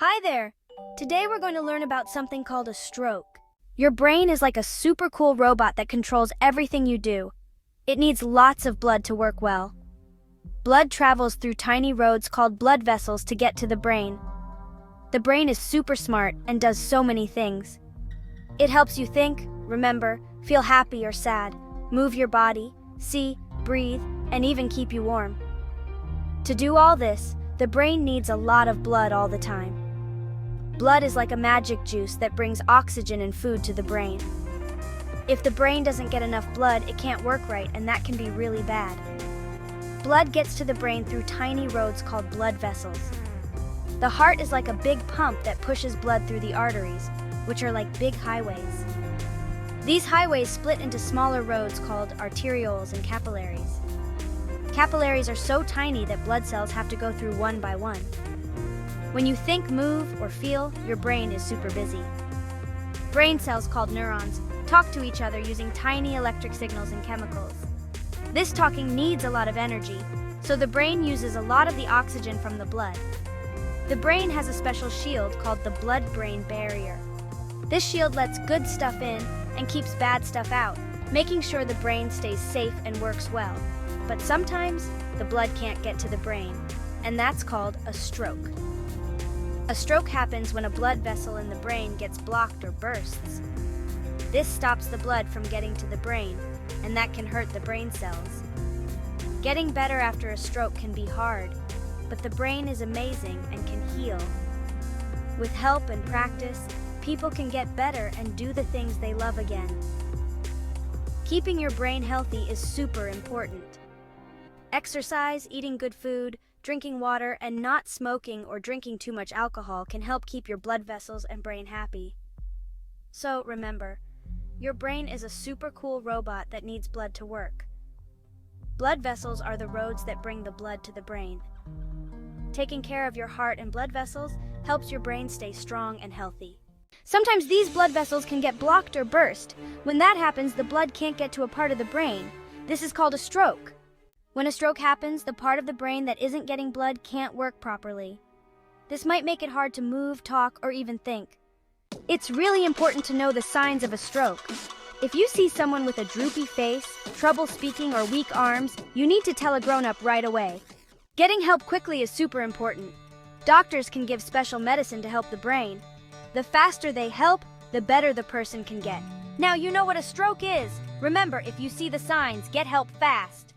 Hi there! Today we're going to learn about something called a stroke. Your brain is like a super cool robot that controls everything you do. It needs lots of blood to work well. Blood travels through tiny roads called blood vessels to get to the brain. The brain is super smart and does so many things. It helps you think, remember, feel happy or sad, move your body, see, breathe, and even keep you warm. To do all this, the brain needs a lot of blood all the time. Blood is like a magic juice that brings oxygen and food to the brain. If the brain doesn't get enough blood, it can't work right, and that can be really bad. Blood gets to the brain through tiny roads called blood vessels. The heart is like a big pump that pushes blood through the arteries, which are like big highways. These highways split into smaller roads called arterioles and capillaries. Capillaries are so tiny that blood cells have to go through one by one. When you think, move, or feel, your brain is super busy. Brain cells called neurons talk to each other using tiny electric signals and chemicals. This talking needs a lot of energy, so the brain uses a lot of the oxygen from the blood. The brain has a special shield called the blood-brain barrier. This shield lets good stuff in and keeps bad stuff out, making sure the brain stays safe and works well. But sometimes, the blood can't get to the brain, and that's called a stroke. A stroke happens when a blood vessel in the brain gets blocked or bursts. This stops the blood from getting to the brain, and that can hurt the brain cells. Getting better after a stroke can be hard, but the brain is amazing and can heal. With help and practice, people can get better and do the things they love again. Keeping your brain healthy is super important. Exercise, eating good food, drinking water, and not smoking or drinking too much alcohol can help keep your blood vessels and brain happy. So remember, your brain is a super cool robot that needs blood to work. Blood vessels are the roads that bring the blood to the brain. Taking care of your heart and blood vessels helps your brain stay strong and healthy. Sometimes these blood vessels can get blocked or burst. When that happens, the blood can't get to a part of the brain. This is called a stroke. When a stroke happens, the part of the brain that isn't getting blood can't work properly. This might make it hard to move, talk, or even think. It's really important to know the signs of a stroke. If you see someone with a droopy face, trouble speaking, or weak arms, you need to tell a grown-up right away. Getting help quickly is super important. Doctors can give special medicine to help the brain. The faster they help, the better the person can get. Now you know what a stroke is. Remember, if you see the signs, get help fast.